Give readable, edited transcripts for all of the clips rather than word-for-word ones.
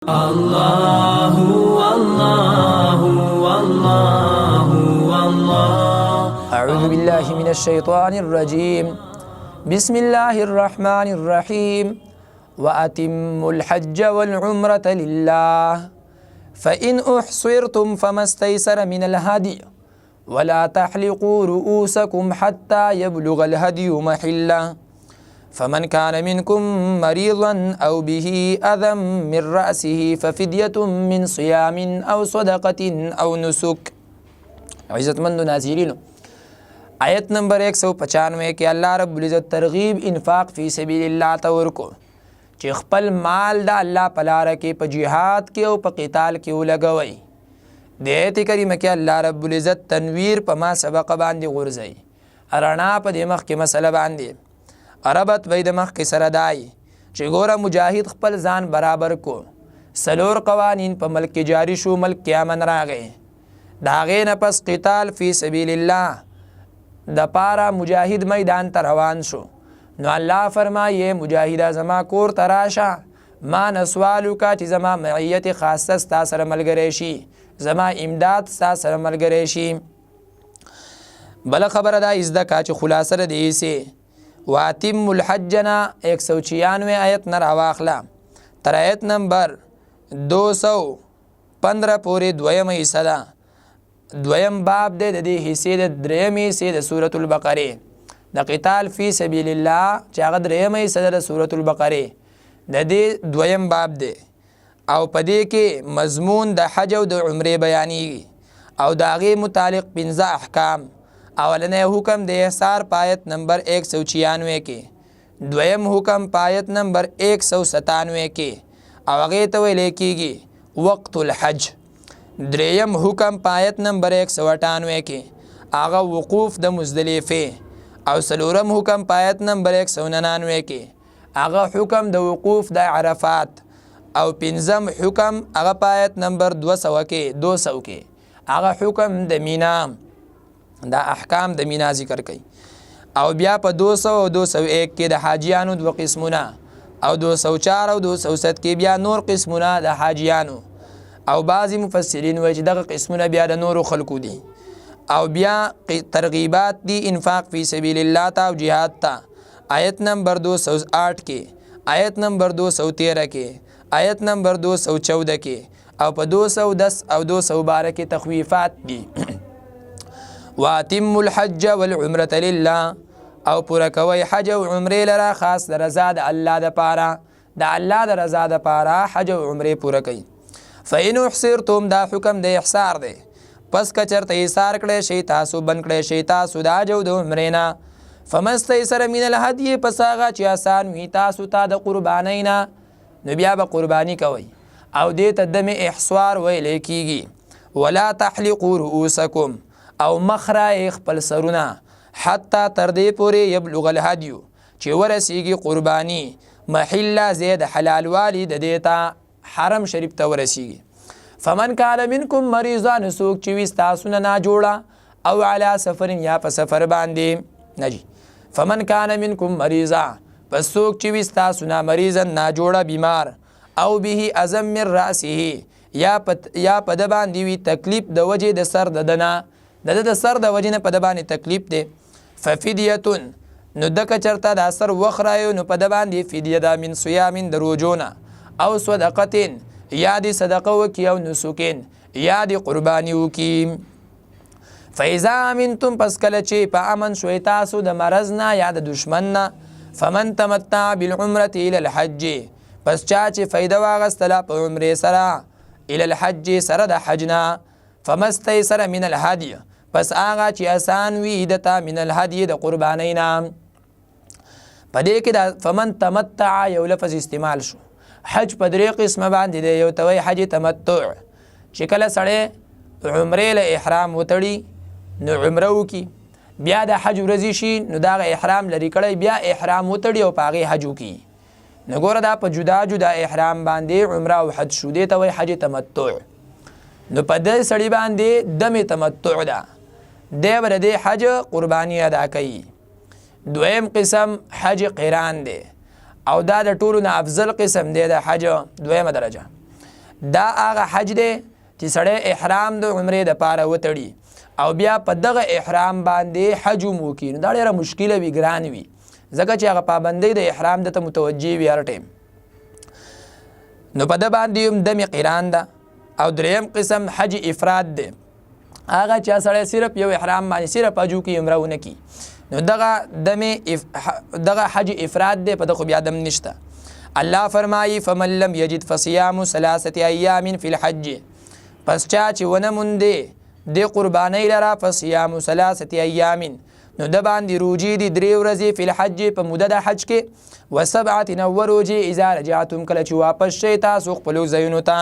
الله والله والله والله. أعوذ بالله من الشيطان الرجيم. بسم الله الرحمن الرحيم. وأتموا الحج والعمرة لله فإن أحصرتم فما استيسر من الهدي ولا تحلقوا رؤوسكم حتى يبلغ الهدي محله فمن كان منكم مريضا أو به أذى من رأسه ففدية من صيام أو صدقة أو نسك. عزتمند ناظرینو، آیت نمبر 195 کې الله رب العزت ترغیب انفاق فی سبیل الله ته ورکو چې خپل مال د الله په لاره کې په جهاد کې او په قتال کې ولګوي. د آیت کریمه کې الله رب العزت تنویر په ما سبق باندې غورځي، رڼا په دې مخ کې مسله باندې عربت وې د مخ کې سره دای چې ګوره مجاهد خپل ځان برابر کو، سلور قوانین په ملک جاری شو، ملک کې امن راغی، د هغې نه پس قتال فی سبیل الله د پاره مجاهد میدان ته روان شو. نو الله فرمایي مجاهده زما کور ته راشه، ما نسوالو کا چې زما معیت خاصه ستا سره ملګری شي، زما امداد ستا سره ملګری شي. بله خبره دا ازده کا چې خلاصه د ایسې واتم الحجنا 196 آیت نه راواخله تر آیت نمبر 215 پورې دویمه حصه ده. دویم باب دی د دې حصې د درېمې حصې د سورة البقرې د قتال فی سبیل الله چې هغه درېمه حصه ده د سورة البقرې د دې دویم باب دی او په دې کې مضمون د حج او د عمرې بیانېږي او د هغې متعلق 15 احکام. اولنی حکم د احصار پایت نمبر 196 کې، دویم حکم پایت نمبر 197 کې او هغې ته ویل کېږي وقت الحج. دریم حکم پایت نمبر 198 کې هغه وقوف د مزدلفه او څلورم حکم پایت نمبر 199 کې هغه حکم د وقوف د عرفات او پنځم حکم هغه پایت نمبر 200 کې هغه حکم د مینا دا احکام د مینا ذکر کوي. او بیا په 200 او 201 کې د حاجیانو دو قسمونه او 204 او 207 کې بیا نور قسمونه د حاجیانو او بعضی مفسرین وایي چې دغه قسمونه بیا د نورو خلکو دي. او بیا ترغیبات دي انفاق فی سبیل الله ته او جهاد ته آیت نمبر 208 کې، آیت نمبر 213 کې، آیت نمبر 214 کې او په 210 او 212 کې تخویفات دي. واتم الحج والعمرة لله او پورا کوي حج او عمرې لره خاص د رضا د الله د پاره، د الله د رضا د پاره حج او عمرې پورا کوي. فإن احصرتم دا حکم د احصار دی، پس که چرته ایثار کړی شي تاسو، بند کړی شي تاسو د حج او د عمرې نه، فما استیسر من الهدي پس هغه چې آسان وي تاسو ته د قربانۍ نه، نو بیا به قرباني کوئ او دې ته دم احصار ویلی کېږي. ولا تحلقوا رؤوسکم او مخرای خپل سرونه حتی تر دې پورې یبلغ الهدي چې ورسیږي قرباني محله زید حلال والی د دې ته حرم شریف ته ورسیږي. فمن کان منکم مریضا نسوک چې وي ستاسو نه ناجوړه او علی سفر یا په سفر باندې نجي. فمن کان منکم مریضا پس څوک چې وي ستاسو نه مریضا ناجوړه بیمار او به اذى من رأسه یا په د باندې وي تکلیف د وجې د سر ددنه د سر د وجې نه په د باندې تکلیف دی، ففدیتون نو دکه چرته د سر وخرایو نو په د باندې فدیه ده من صیامین د روجونه او صدقتین یا دی صدقه وکي او نسکین یا دی قربانی وکي. فاذا امنتم پس کله چې په امن شوي تاسو د مرض نه یا د دشمن نه، فمن تمتع بالعمرة الى الحج پس چا چې فایده واغستله په عمرې سره الى الحج سره د حج نه، فما استیسر من الهدي پس هغه چې آسان وي دته من الهدي د قربانۍ نه. په دې کې د فمن تمتع یو لفظ استعمال شو. حج په درې قسمه باندې دی، یو ته وایي حج تمتع چې کله سړی عمرې له احرام وتړي نو عمره وکړي، بیا د حج ورځې شي نو دغه احرام لرې کړی بیا احرام وتړي او په هغې حج وکړي. نو ګوره دا په جدا جدا احرام باندې عمره او حج شو، دې ته وایي حج تمتع. نو په دې سړي باندې دم تمتع ده، دی به د دې حج قرباني ادا کوي. دویم قسم حج قران دی او دا د ټولو نه افضل قسم دی د حج دویمه درجه. دا هغه حج دی چې سړی احرام د عمرې دپاره وتړي او بیا په دغه احرام باندې حج هم وکړي، نو دا ډېره مشکله وي، ګران وي، ځکه چې هغه پابندۍ د احرام دته متوجه وي هر ټیم. نو په ده باندې هم دم قران ده. او دریم قسم حج افراد دی، هغه چې سړی صرف یو احرام باندې صرف حج وکړي عمره ونه کړي، نو دغه حج افراد دی، په دغه بیا دم نشته. الله فرمایي فمن لم یجد فصیام 3 ایام فی الحج، پس چا چې ونه موندې د قربانۍ لره فصیام 3 ایام، نو د باندې روجې دي 3 ورځې فی الحج په موده د حج کې، و7 روجې اذا رجعتم کله چې واپس شئ تاسو خپلو ځایونو ته.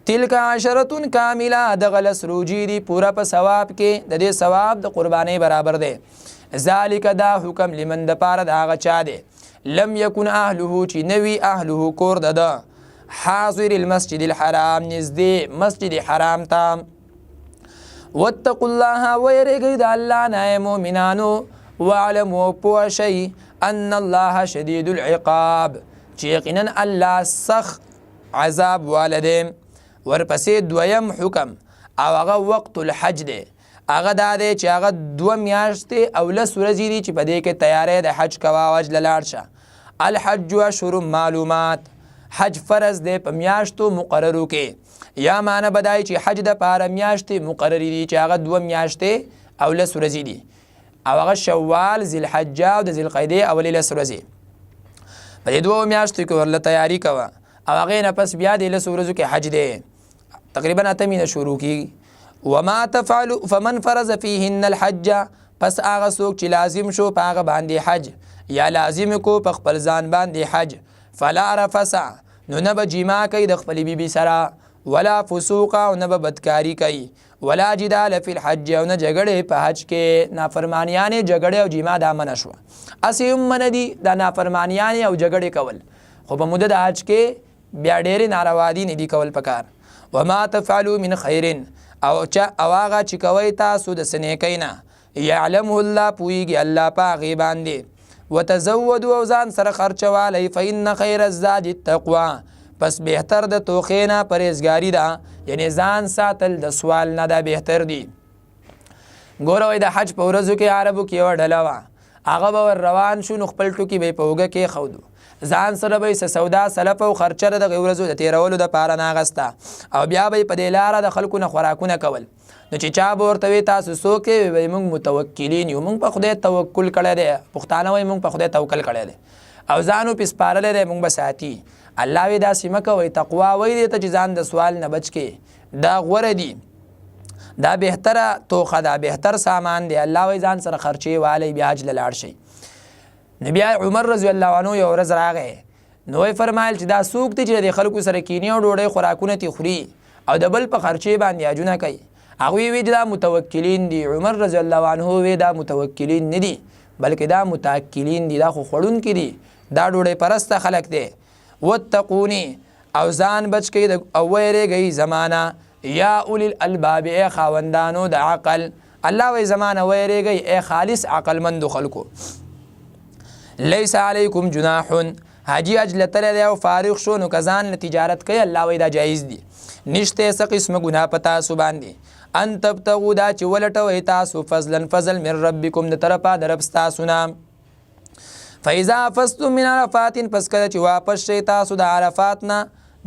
تلک عشرة کامله، دغه 10 روجې دي پوره په ثواب کې، د دې ثواب د قربانۍ برابر دی. ذالک دا حکم لمن د پاره د هغه چا دی لم یکن اهله چې نوی اهله کور ده حاضر المسجد الحرام نزدې مسجد حرام ته. واتقوا الله ويرګئ د الله نه مؤمنانو، واعلموا پوه شئ ان الله شدید العقاب چې یقینا الله سخت عذاب والده. ورپسې دویم حکم او هغه وقت الحج دی، هغه دا دی چې هغه 2 میاشتې او 10 ورځې دي چې په دې کې تیاری د حج کوه او حج له لاړ شه. الحج اشهر معلومات، حج فرض دی په میاشتو مقررو کې، یا معنی بدای چې حج د پاره میاشتې مقررې دي چې هغه 2 میاشتې او 10 ورځې دي، او هغه شوال، ذوالحجه او د ذوالقعدې اولې 10 ورځې. په دې 2 میاشتو کې ورله تیاری کوه، او هغې نه پس بیا د 10 ورځو کې حج دی، تقریبا 8 مینه شروع کیږي. وما تفعلوا فمن فرض فيهن الحج، پس هغه څوک چې لازم شو په هغه باندې حج، یا لازم کو په خپل ځان باندې حج، فلا رفث، نو نه به جما کوي د خپلې بیبي سره، ولا فسوق، او نه به بدکاري کوي، ولا جدال فی الحج، او نه جګړې په حج کې، نافرمانیانې جګړې او جما دا منع شوه. هسې هم منع دي دا نافرمانیانې او جګړې کول، خو په موده د حج کې بیا ډېرې ناروا دي نه دي کول پکار. وما تفعلوا من خیر، او هغه چې کوئ تاسو د څه نیکۍ نه، یعلمه الله پوهیږي الله په هغې باندې. وتزودوا، او ځان سره خرچوالی، فإن خیر الزاد التقوی، پس بهتر د توخې نه پرهیزګاري ده، یعنی ځان ساتل د سوال نه دا بهتر دي. ګوره وایي د حج په ورځو کې عربو کې یوه ډله وه، هغه به ور روان شو، نو خپل ټوکي به یې په اوږه کېښودو، ځان سره به یې څه سودا سلف او خرچه د دغې ورځو د تېرولو دپاره ناغسته، او بیا به یې په دې لاره د خلکو نه خوراکونه کول. نو چې چا به ورته وي تاسو څوک یې، وایي موږ متوکلین یو، موږ په خدای توکل کړی دی، پښتانه وایي موږ په خدای توکل کړی دی، او ځان پې سپارلی دی، موږ به ساتي. الله وی داسې مه کوئ، تقوا وایي دې ته چې ځان د سوال نه بچ کې، دا غوره دي، دا بهتره توخه ده، بهتر سامان دی. الله وی ځان سره خرچې والی، بیا حج له لاړ شئ. نو بیا عمر رضی الله عنه یو ورځ راغی، نو یې فرمایل چې دا څوک دی چې د خلکو سره کینی او ډوډۍ خوراکونه تې خوري او د بل په خرچې باندې حجونه کوي؟ هغوی وی چې دا متوکلین دي. عمر رضی الله عنه وی دا متوکلین نه دي، بلکې دا متاکلین دي، دا خو خوړونکي دي، دا ډوډۍ پرسته خلک دی. واتقوني، او ځان بچ کوي او ویریږئ زمانه، یا اولی الالباب، ای خاوندانو د عقل. الله وی زمانه ویریږئ ای خالص عقلمندو خلکو. لیس علیکم جناح، حاجی حج لتلی دی او فارغ شو، نو که ځان له تجارت کوي، الله وی دا جایز دي، نشته څه قسمه ګناه په تاسو باندې. ان تبتغوا، دا چې ولټوئ تاسو فضلا فضل من ربکم، د طرفه د رب ستاسو نه. فاذا افضتم من عرفات، پس کله چې واپس شئ تاسو د عرفات نه،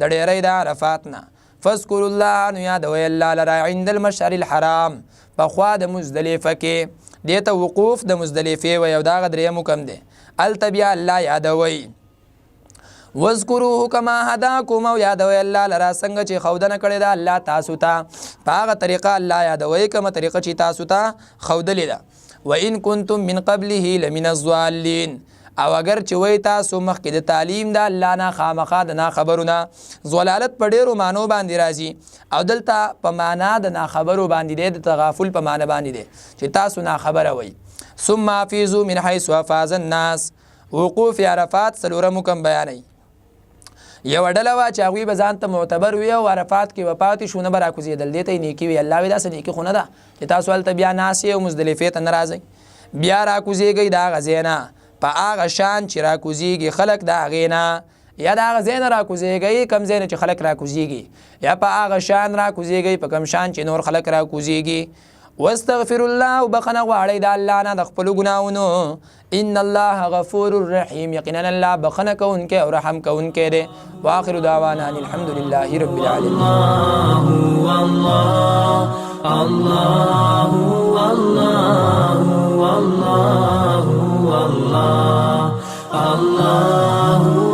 د ډیرۍ د عرفات نه، فاذکروا الله، نو یادوئ الله لره عند المشعر الحرام، پخوا د مزدلفه کې، دې ته وقوف د مزدلفې وی، او دا هغه دریم حکم دی. هلته بیا الله یادوئ. واذکروه کما هداکم، او یادوئ الله لره څنګه چې ښودنه کړې ده الله تاسو ته، په هغه طریقه الله یادوئ کومه طریقه چې تاسو ته ښودلې ده. وان کنتم من قبله لمن الضالین، او اگر چې وای تاسو مخکې د تعلیم د الله نه خامخا د ناخبرونه، ضلالت په ډېرو معنو باندې راځي، او دلته په معنا د ناخبرو باندې دی، د تغافل په معنا باندې دی چې تاسو ناخبره وئ. ثم افیضوا من حیث افاض الناس، وقوف عرفات څلورم حکم بیانوي. یوه ډله وه چې هغوی به ځان ته معتبر وي او عرفات کې وفات شو، نه به راکوزېدل، دې ته یې نیکي وي. الله وایي داسې نیکي خو نه ده چې تاسو هلته بیا ناست یې او مزدلفې ته نه راځئ، بیا راکوزېږئ د هغه ځای نه په هغه شان چې راکوزېږي خلک د هغې نه، یا د هغه ځای نه راکوزیږئ کوم ځای نه چې خلک راکوزیږي یا په هغه شان راکوزیږئ په کوم شان چې نور خلک راکوزیږي واستغفر الله او بخنه غواړئ د الله نه د خپلو ګناهونو ان الله غفور رحیم یقینا الله بخنه کوونکی او رحم کوونکی دی واخر دعوانا ان الحمد لله رب العالمین الله الله الله الله الله